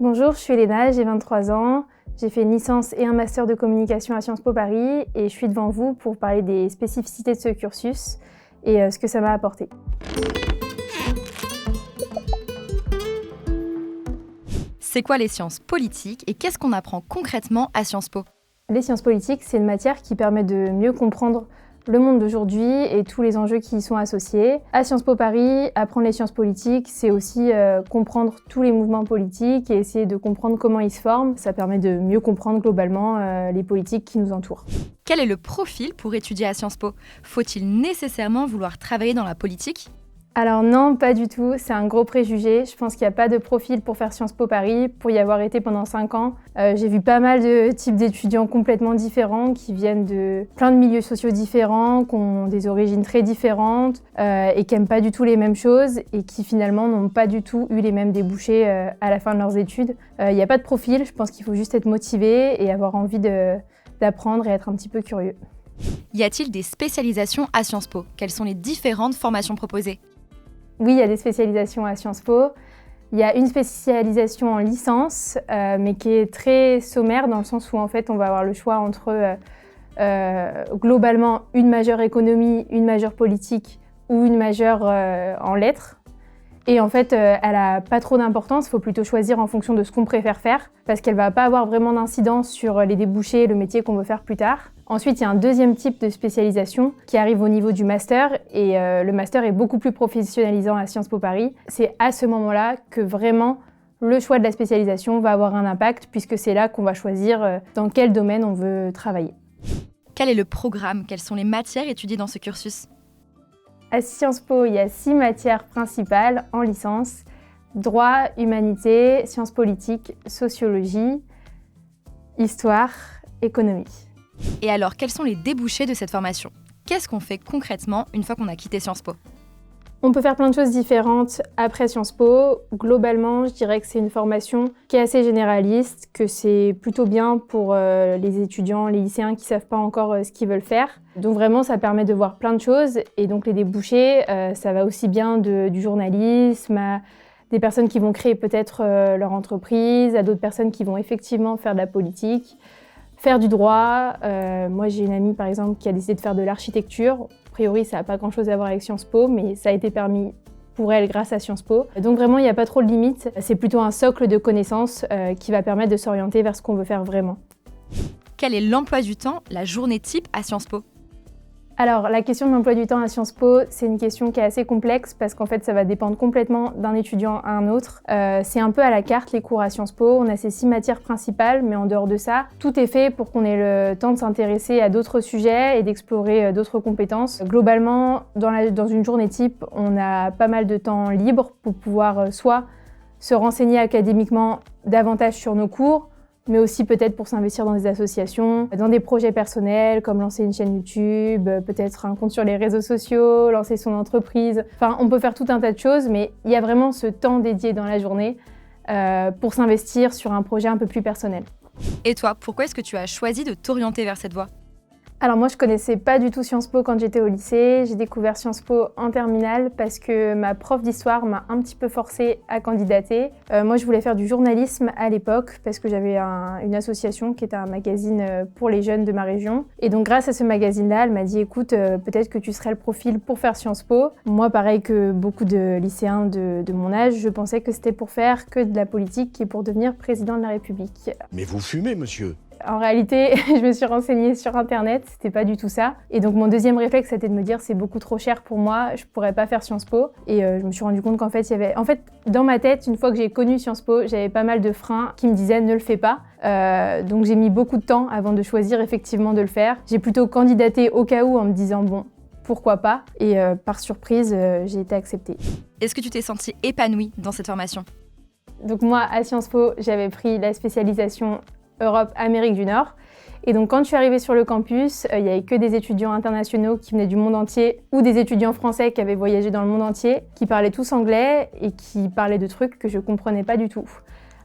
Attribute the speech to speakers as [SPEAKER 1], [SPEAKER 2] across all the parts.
[SPEAKER 1] Bonjour, je suis Léna, j'ai 23 ans. J'ai fait une licence et un master de communication à Sciences Po Paris et je suis devant vous pour parler des spécificités de ce cursus et ce que ça m'a apporté.
[SPEAKER 2] C'est quoi les sciences politiques et qu'est-ce qu'on apprend concrètement à Sciences Po?
[SPEAKER 1] Les sciences politiques, c'est une matière qui permet de mieux comprendre le monde d'aujourd'hui et tous les enjeux qui y sont associés. À Sciences Po Paris, apprendre les sciences politiques, c'est aussi comprendre tous les mouvements politiques et essayer de comprendre comment ils se forment. Ça permet de mieux comprendre globalement les politiques qui nous entourent.
[SPEAKER 2] Quel est le profil pour étudier à Sciences Po? Faut-il nécessairement vouloir travailler dans la politique?
[SPEAKER 1] Alors non, pas du tout, c'est un gros préjugé. Je pense qu'il n'y a pas de profil pour faire Sciences Po Paris. Pour y avoir été pendant 5 ans, j'ai vu pas mal de types d'étudiants complètement différents qui viennent de plein de milieux sociaux différents, qui ont des origines très différentes et qui n'aiment pas du tout les mêmes choses et qui finalement n'ont pas du tout eu les mêmes débouchés à la fin de leurs études. Il n'y a pas de profil, je pense qu'il faut juste être motivé et avoir envie d'apprendre et être un petit peu curieux.
[SPEAKER 2] Y a-t-il des spécialisations à Sciences Po? Quelles sont les différentes formations proposées?
[SPEAKER 1] Oui, il y a des spécialisations à Sciences Po. Il y a une spécialisation en licence, mais qui est très sommaire dans le sens où en fait, on va avoir le choix entre globalement une majeure économie, une majeure politique ou une majeure en lettres. Et en fait, elle n'a pas trop d'importance, il faut plutôt choisir en fonction de ce qu'on préfère faire, parce qu'elle ne va pas avoir vraiment d'incidence sur les débouchés et le métier qu'on veut faire plus tard. Ensuite, il y a un deuxième type de spécialisation qui arrive au niveau du master, et le master est beaucoup plus professionnalisant à Sciences Po Paris. C'est à ce moment-là que vraiment le choix de la spécialisation va avoir un impact, puisque c'est là qu'on va choisir dans quel domaine on veut travailler.
[SPEAKER 2] Quel est le programme? Quelles sont les matières étudiées dans ce cursus?
[SPEAKER 1] À Sciences Po, il y a 6 matières principales en licence: droit, humanité, sciences politiques, sociologie, histoire, économie.
[SPEAKER 2] Et alors, quels sont les débouchés de cette formation? Qu'est-ce qu'on fait concrètement une fois qu'on a quitté Sciences Po?
[SPEAKER 1] On peut faire plein de choses différentes après Sciences Po. Globalement, je dirais que c'est une formation qui est assez généraliste, que c'est plutôt bien pour les étudiants, les lycéens qui ne savent pas encore ce qu'ils veulent faire. Donc vraiment, ça permet de voir plein de choses. Et donc les débouchés, ça va aussi bien du journalisme à des personnes qui vont créer peut-être leur entreprise, à d'autres personnes qui vont effectivement faire de la politique, faire du droit. Moi, j'ai une amie, par exemple, qui a décidé de faire de l'architecture. A priori, ça n'a pas grand-chose à voir avec Sciences Po, mais ça a été permis pour elle grâce à Sciences Po. Donc vraiment, il n'y a pas trop de limites. C'est plutôt un socle de connaissances qui va permettre de s'orienter vers ce qu'on veut faire vraiment.
[SPEAKER 2] Quel est l'emploi du temps, la journée type à Sciences Po?
[SPEAKER 1] Alors, la question de l'emploi du temps à Sciences Po, c'est une question qui est assez complexe parce qu'en fait, ça va dépendre complètement d'un étudiant à un autre. C'est un peu à la carte, les cours à Sciences Po. On a ces 6 matières principales, mais en dehors de ça, tout est fait pour qu'on ait le temps de s'intéresser à d'autres sujets et d'explorer d'autres compétences. Globalement, dans une journée type, on a pas mal de temps libre pour pouvoir soit se renseigner académiquement davantage sur nos cours, mais aussi peut-être pour s'investir dans des associations, dans des projets personnels comme lancer une chaîne YouTube, peut-être un compte sur les réseaux sociaux, lancer son entreprise. Enfin, on peut faire tout un tas de choses, mais il y a vraiment ce temps dédié dans la journée pour s'investir sur un projet un peu plus personnel.
[SPEAKER 2] Et toi, pourquoi est-ce que tu as choisi de t'orienter vers cette voie?
[SPEAKER 1] Alors moi, je connaissais pas du tout Sciences Po quand j'étais au lycée. J'ai découvert Sciences Po en terminale parce que ma prof d'histoire m'a un petit peu forcée à candidater. Moi, je voulais faire du journalisme à l'époque parce que j'avais une association qui était un magazine pour les jeunes de ma région. Et donc, grâce à ce magazine-là, elle m'a dit « Écoute, peut-être que tu serais le profil pour faire Sciences Po ». Moi, pareil que beaucoup de lycéens de mon âge, je pensais que c'était pour faire que de la politique et pour devenir président de la République.
[SPEAKER 3] Mais vous fumez, monsieur?
[SPEAKER 1] En réalité, je me suis renseignée sur Internet, c'était pas du tout ça. Et donc mon deuxième réflexe, c'était de me dire c'est beaucoup trop cher pour moi, je pourrais pas faire Sciences Po. Et je me suis rendu compte qu'en fait, il y avait... En fait, dans ma tête, une fois que j'ai connu Sciences Po, j'avais pas mal de freins qui me disaient ne le fais pas. Donc j'ai mis beaucoup de temps avant de choisir effectivement de le faire. J'ai plutôt candidaté au cas où en me disant bon, pourquoi pas. Et par surprise, j'ai été acceptée.
[SPEAKER 2] Est-ce que tu t'es sentie épanouie dans cette formation?
[SPEAKER 1] Donc moi, à Sciences Po, j'avais pris la spécialisation Europe, Amérique du Nord. Et donc quand je suis arrivée sur le campus, il n'y avait que des étudiants internationaux qui venaient du monde entier ou des étudiants français qui avaient voyagé dans le monde entier, qui parlaient tous anglais et qui parlaient de trucs que je ne comprenais pas du tout.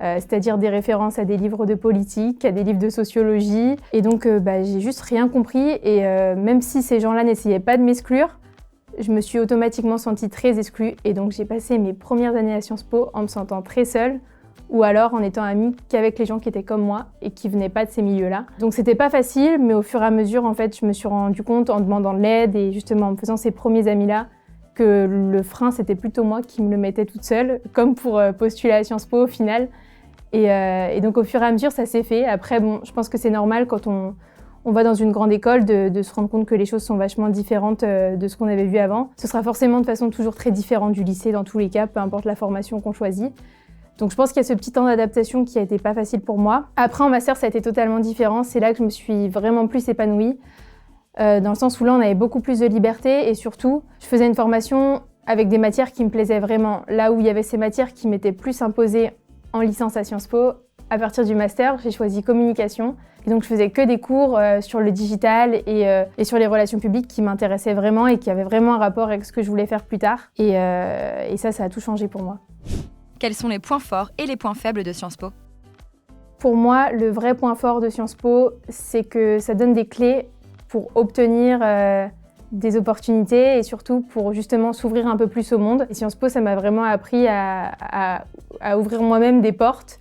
[SPEAKER 1] C'est-à-dire des références à des livres de politique, à des livres de sociologie. Et donc j'ai juste rien compris et même si ces gens-là n'essayaient pas de m'exclure, je me suis automatiquement sentie très exclue et donc j'ai passé mes premières années à Sciences Po en me sentant très seule, ou alors en étant amie qu'avec les gens qui étaient comme moi et qui venaient pas de ces milieux-là. Donc c'était pas facile, mais au fur et à mesure, en fait, je me suis rendu compte en demandant de l'aide et justement en me faisant ces premiers amis-là que le frein, c'était plutôt moi qui me le mettais toute seule, comme pour postuler à Sciences Po au final. Et donc au fur et à mesure, ça s'est fait. Après, bon, je pense que c'est normal quand on va dans une grande école de se rendre compte que les choses sont vachement différentes de ce qu'on avait vu avant. Ce sera forcément de façon toujours très différente du lycée dans tous les cas, peu importe la formation qu'on choisit. Donc je pense qu'il y a ce petit temps d'adaptation qui a été pas facile pour moi. Après en master, ça a été totalement différent. C'est là que je me suis vraiment plus épanouie, dans le sens où là on avait beaucoup plus de liberté et surtout je faisais une formation avec des matières qui me plaisaient vraiment. Là où il y avait ces matières qui m'étaient plus imposées en licence à Sciences Po, à partir du master, j'ai choisi communication. Et donc je faisais que des cours sur le digital et sur les relations publiques qui m'intéressaient vraiment et qui avaient vraiment un rapport avec ce que je voulais faire plus tard. Et ça a tout changé pour moi.
[SPEAKER 2] Quels sont les points forts et les points faibles de Sciences Po ?
[SPEAKER 1] Pour moi, le vrai point fort de Sciences Po, c'est que ça donne des clés pour obtenir des opportunités et surtout pour justement s'ouvrir un peu plus au monde. Et Sciences Po, ça m'a vraiment appris à ouvrir moi-même des portes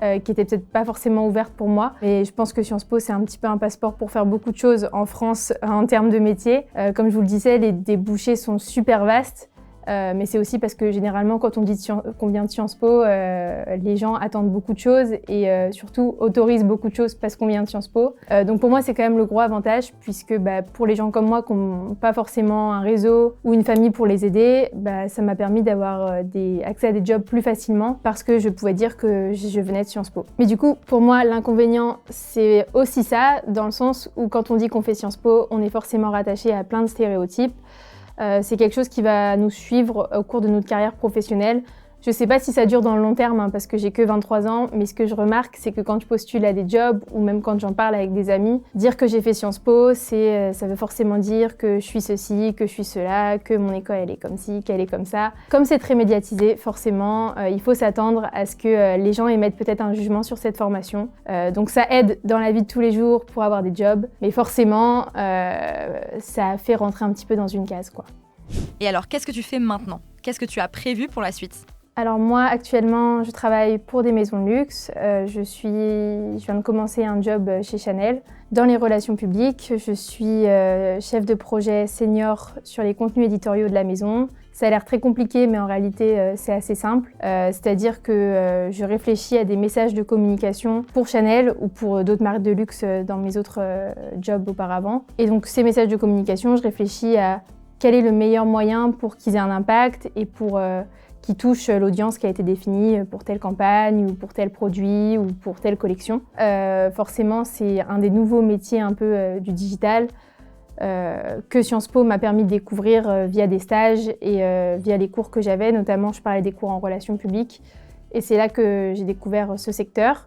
[SPEAKER 1] qui étaient peut-être pas forcément ouvertes pour moi. Et je pense que Sciences Po, c'est un petit peu un passeport pour faire beaucoup de choses en France en termes de métier. Comme je vous le disais, les débouchés sont super vastes. Mais c'est aussi parce que généralement, quand on dit qu'on vient de Sciences Po, les gens attendent beaucoup de choses et surtout autorisent beaucoup de choses parce qu'on vient de Sciences Po. Donc pour moi, c'est quand même le gros avantage puisque pour les gens comme moi qui n'ont pas forcément un réseau ou une famille pour les aider, ça m'a permis d'avoir accès à des jobs plus facilement parce que je pouvais dire que je venais de Sciences Po. Mais du coup, pour moi, l'inconvénient, c'est aussi ça, dans le sens où quand on dit qu'on fait Sciences Po, on est forcément rattaché à plein de stéréotypes. C'est quelque chose qui va nous suivre au cours de notre carrière professionnelle. Je ne sais pas si ça dure dans le long terme parce que j'ai que 23 ans, mais ce que je remarque, c'est que quand je postule à des jobs ou même quand j'en parle avec des amis, dire que j'ai fait Sciences Po, ça veut forcément dire que je suis ceci, que je suis cela, que mon école elle est comme ci, qu'elle est comme ça. Comme c'est très médiatisé, forcément, il faut s'attendre à ce que les gens émettent peut-être un jugement sur cette formation. Donc ça aide dans la vie de tous les jours pour avoir des jobs, mais forcément, ça fait rentrer un petit peu dans une case, quoi.
[SPEAKER 2] Et alors, qu'est-ce que tu fais maintenant ? Qu'est-ce que tu as prévu pour la suite ?
[SPEAKER 1] Alors moi, actuellement, je travaille pour des maisons de luxe. Je viens de commencer un job chez Chanel. Dans les relations publiques, je suis chef de projet senior sur les contenus éditoriaux de la maison. Ça a l'air très compliqué, mais en réalité, c'est assez simple. C'est-à-dire que je réfléchis à des messages de communication pour Chanel ou pour d'autres marques de luxe dans mes autres jobs auparavant. Et donc, ces messages de communication, je réfléchis à quel est le meilleur moyen pour qu'ils aient un impact et pour qui touche l'audience qui a été définie pour telle campagne ou pour tel produit ou pour telle collection. Forcément, c'est un des nouveaux métiers un peu du digital que Sciences Po m'a permis de découvrir via des stages et via les cours que j'avais. Notamment, je parlais des cours en relations publiques et c'est là que j'ai découvert ce secteur.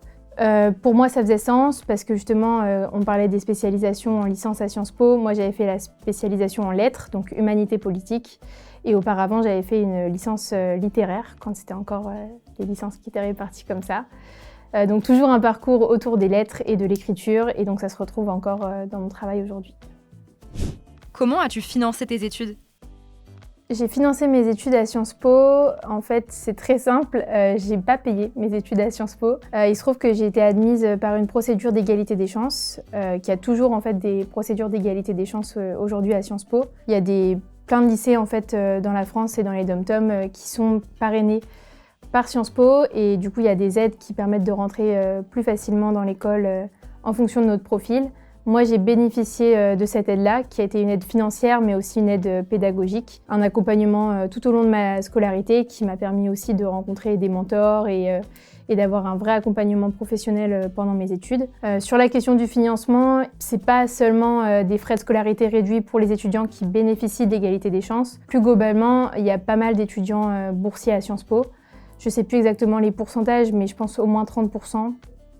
[SPEAKER 1] Pour moi, ça faisait sens parce que justement, on parlait des spécialisations en licence à Sciences Po. Moi, j'avais fait la spécialisation en lettres, donc humanité politique. Et auparavant, j'avais fait une licence littéraire, quand c'était encore les licences qui étaient réparties comme ça. Donc toujours un parcours autour des lettres et de l'écriture, et donc ça se retrouve encore dans mon travail aujourd'hui.
[SPEAKER 2] Comment as-tu financé tes études ?
[SPEAKER 1] J'ai financé mes études à Sciences Po. En fait, c'est très simple. J'ai pas payé mes études à Sciences Po. Il se trouve que j'ai été admise par une procédure d'égalité des chances, qui a toujours en fait des procédures d'égalité des chances aujourd'hui à Sciences Po. Il y a plein de lycées en fait dans la France et dans les dom-toms qui sont parrainés par Sciences Po et du coup il y a des aides qui permettent de rentrer plus facilement dans l'école en fonction de notre profil. Moi, j'ai bénéficié de cette aide-là, qui a été une aide financière, mais aussi une aide pédagogique. Un accompagnement tout au long de ma scolarité qui m'a permis aussi de rencontrer des mentors et d'avoir un vrai accompagnement professionnel pendant mes études. Sur la question du financement, c'est pas seulement des frais de scolarité réduits pour les étudiants qui bénéficient d'égalité des chances. Plus globalement, il y a pas mal d'étudiants boursiers à Sciences Po. Je sais plus exactement les pourcentages, mais je pense au moins 30%.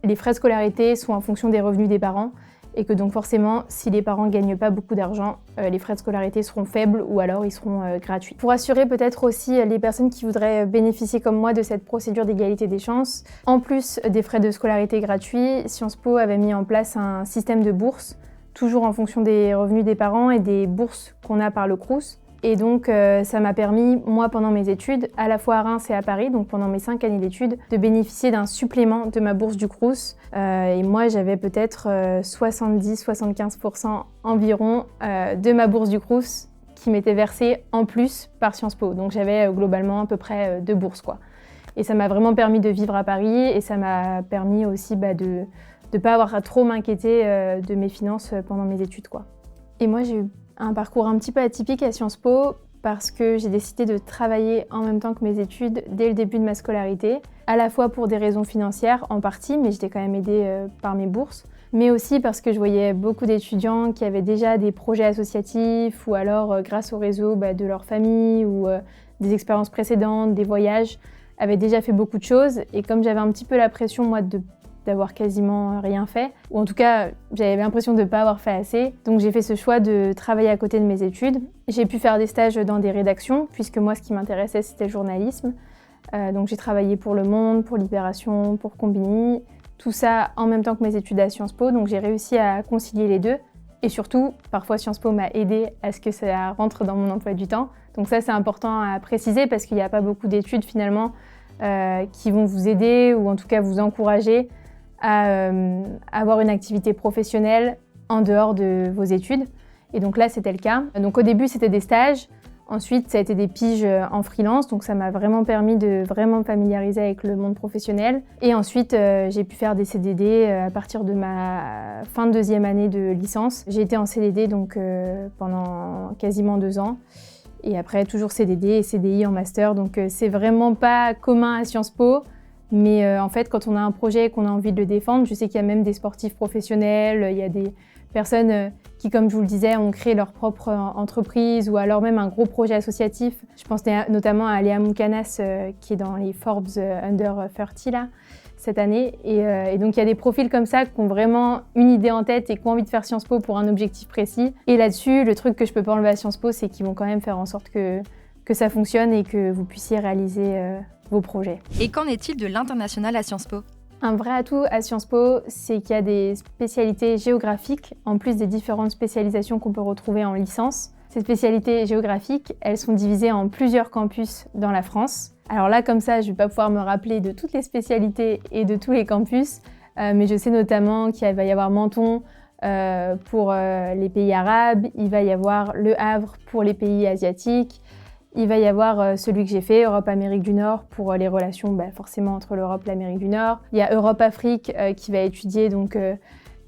[SPEAKER 1] Les frais de scolarité sont en fonction des revenus des parents. Et que donc forcément, si les parents ne gagnent pas beaucoup d'argent, les frais de scolarité seront faibles ou alors ils seront gratuits. Pour assurer peut-être aussi les personnes qui voudraient bénéficier comme moi de cette procédure d'égalité des chances, en plus des frais de scolarité gratuits, Sciences Po avait mis en place un système de bourses, toujours en fonction des revenus des parents et des bourses qu'on a par le Crous. Et donc, ça m'a permis, moi, pendant mes études, à la fois à Reims et à Paris, donc pendant mes 5 années d'études, de bénéficier d'un supplément de ma bourse du Crous. Et moi, j'avais peut-être 70-75% environ de ma bourse du Crous qui m'était versée en plus par Sciences Po. Donc, j'avais globalement à peu près 2 bourses, quoi. Et ça m'a vraiment permis de vivre à Paris et ça m'a permis aussi de ne pas avoir à trop m'inquiéter de mes finances pendant mes études, quoi. Et moi, j'ai eu un parcours un petit peu atypique à Sciences Po parce que j'ai décidé de travailler en même temps que mes études dès le début de ma scolarité, à la fois pour des raisons financières en partie, mais j'étais quand même aidée par mes bourses, mais aussi parce que je voyais beaucoup d'étudiants qui avaient déjà des projets associatifs ou alors grâce au réseau de leur famille ou des expériences précédentes, des voyages, avaient déjà fait beaucoup de choses. Et comme j'avais un petit peu la pression, moi, d'avoir quasiment rien fait, ou en tout cas j'avais l'impression de ne pas avoir fait assez. Donc j'ai fait ce choix de travailler à côté de mes études. J'ai pu faire des stages dans des rédactions, puisque moi ce qui m'intéressait c'était le journalisme. Donc j'ai travaillé pour Le Monde, pour Libération, pour Combini, tout ça en même temps que mes études à Sciences Po, donc j'ai réussi à concilier les deux. Et surtout, parfois Sciences Po m'a aidée à ce que ça rentre dans mon emploi du temps. Donc ça c'est important à préciser parce qu'il n'y a pas beaucoup d'études finalement qui vont vous aider ou en tout cas vous encourager à avoir une activité professionnelle en dehors de vos études. Et donc là, c'était le cas. Donc au début, c'était des stages. Ensuite, ça a été des piges en freelance. Donc ça m'a vraiment permis de vraiment me familiariser avec le monde professionnel. Et ensuite, j'ai pu faire des CDD à partir de ma fin de 2e année de licence. J'ai été en CDD donc, pendant quasiment 2 ans. Et après, toujours CDD et CDI en master. Donc c'est vraiment pas commun à Sciences Po. Mais en fait, quand on a un projet et qu'on a envie de le défendre, je sais qu'il y a même des sportifs professionnels, il y a des personnes qui, comme je vous le disais, ont créé leur propre entreprise ou alors même un gros projet associatif. Je pense notamment à Léa Moukanas qui est dans les Forbes Under 30 là, cette année. Et donc, il y a des profils comme ça qui ont vraiment une idée en tête et qui ont envie de faire Sciences Po pour un objectif précis. Et là-dessus, le truc que je peux pas enlever à Sciences Po, c'est qu'ils vont quand même faire en sorte que ça fonctionne et que vous puissiez réaliser vos projets.
[SPEAKER 2] Et qu'en est-il de l'international à Sciences Po ?
[SPEAKER 1] Un vrai atout à Sciences Po, c'est qu'il y a des spécialités géographiques, en plus des différentes spécialisations qu'on peut retrouver en licence. Ces spécialités géographiques, elles sont divisées en plusieurs campus dans la France. Alors là, comme ça, je ne vais pas pouvoir me rappeler de toutes les spécialités et de tous les campus, mais je sais notamment qu'il va y avoir Menton pour les pays arabes, il va y avoir Le Havre pour les pays asiatiques, il va y avoir celui que j'ai fait, Europe-Amérique du Nord, pour les relations forcément entre l'Europe et l'Amérique du Nord. Il y a Europe-Afrique qui va étudier donc,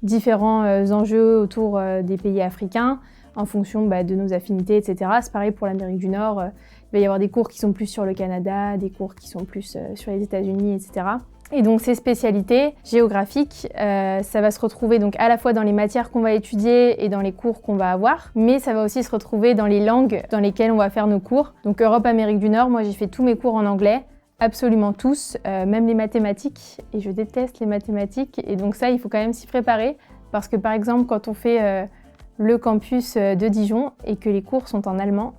[SPEAKER 1] différents enjeux autour des pays africains en fonction de nos affinités, etc. C'est pareil pour l'Amérique du Nord. Il va y avoir des cours qui sont plus sur le Canada, des cours qui sont plus sur les États-Unis, etc. Et donc ces spécialités géographiques, ça va se retrouver donc à la fois dans les matières qu'on va étudier et dans les cours qu'on va avoir, mais ça va aussi se retrouver dans les langues dans lesquelles on va faire nos cours. Donc Europe-Amérique du Nord, moi j'ai fait tous mes cours en anglais, absolument tous, même les mathématiques, et je déteste les mathématiques, et donc ça il faut quand même s'y préparer, parce que par exemple quand on fait le campus de Dijon et que les cours sont en allemand,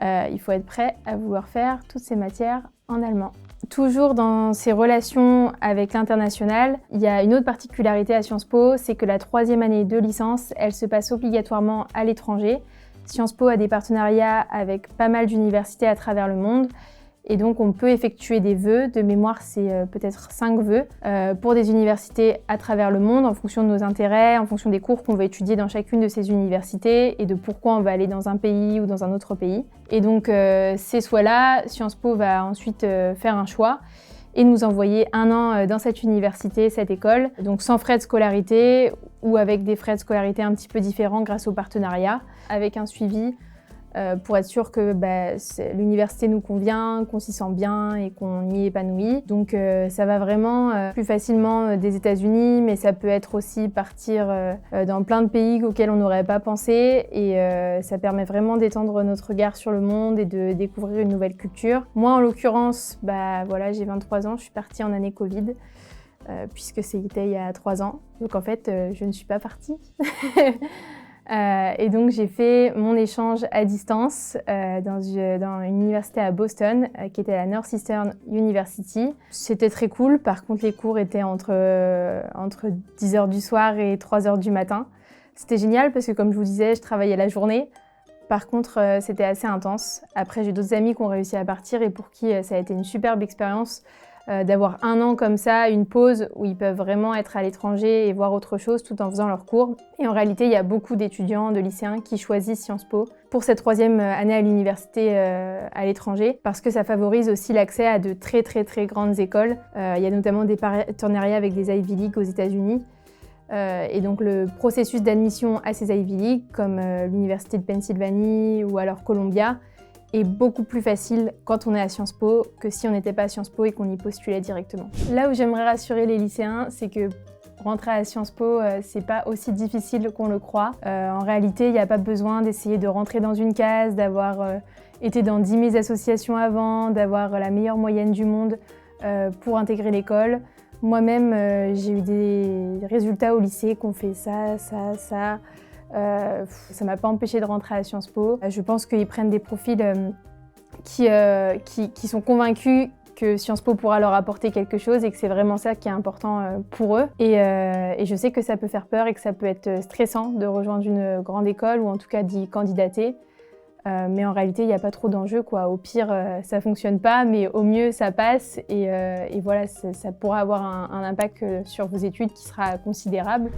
[SPEAKER 1] il faut être prêt à vouloir faire toutes ces matières en allemand. Toujours dans ces relations avec l'international, il y a une autre particularité à Sciences Po, c'est que la 3e année de licence, elle se passe obligatoirement à l'étranger. Sciences Po a des partenariats avec pas mal d'universités à travers le monde. Et donc, on peut effectuer des vœux. De mémoire, c'est peut-être 5 vœux pour des universités à travers le monde en fonction de nos intérêts, en fonction des cours qu'on va étudier dans chacune de ces universités et de pourquoi on va aller dans un pays ou dans un autre pays. Et donc, ces choix-là, Sciences Po va ensuite faire un choix et nous envoyer 1 an dans cette université, cette école, donc sans frais de scolarité ou avec des frais de scolarité un petit peu différents grâce au partenariat, avec un suivi pour être sûr que l'université nous convient, qu'on s'y sent bien et qu'on y est épanoui. Donc ça va vraiment plus facilement des États-Unis, mais ça peut être aussi partir dans plein de pays auxquels on n'aurait pas pensé et ça permet vraiment d'étendre notre regard sur le monde et de découvrir une nouvelle culture. Moi en l'occurrence, j'ai 23 ans, je suis partie en année Covid. Puisque c'était il y a 3 ans. Donc en fait, je ne suis pas partie. Et donc j'ai fait mon échange à distance dans une université à Boston qui était la Northeastern University. C'était très cool, par contre les cours étaient entre 10h du soir et 3h du matin. C'était génial parce que comme je vous disais, je travaillais la journée. Par contre, c'était assez intense. Après, j'ai d'autres amis qui ont réussi à partir et pour qui ça a été une superbe expérience d'avoir un an comme ça, une pause où ils peuvent vraiment être à l'étranger et voir autre chose tout en faisant leurs cours. Et en réalité, il y a beaucoup d'étudiants, de lycéens qui choisissent Sciences Po pour cette 3e année à l'université à l'étranger parce que ça favorise aussi l'accès à de très grandes écoles. Il y a notamment des partenariats avec des Ivy League aux États-Unis. Et donc le processus d'admission à ces Ivy League, comme l'Université de Pennsylvanie ou alors Columbia, est beaucoup plus facile quand on est à Sciences Po que si on n'était pas à Sciences Po et qu'on y postulait directement. Là où j'aimerais rassurer les lycéens, c'est que rentrer à Sciences Po, c'est pas aussi difficile qu'on le croit. En réalité, il n'y a pas besoin d'essayer de rentrer dans une case, d'avoir été dans 10 000 associations avant, d'avoir la meilleure moyenne du monde pour intégrer l'école. Moi-même, j'ai eu des résultats au lycée qui ont fait ça. Ça m'a pas empêché de rentrer à Sciences Po. Je pense qu'ils prennent des profils qui sont convaincus que Sciences Po pourra leur apporter quelque chose et que c'est vraiment ça qui est important pour eux. Et je sais que ça peut faire peur et que ça peut être stressant de rejoindre une grande école ou en tout cas d'y candidater. Mais en réalité, il n'y a pas trop d'enjeux, quoi. Au pire, ça ne fonctionne pas, mais au mieux, ça passe. Et voilà, ça pourra avoir un impact sur vos études qui sera considérable.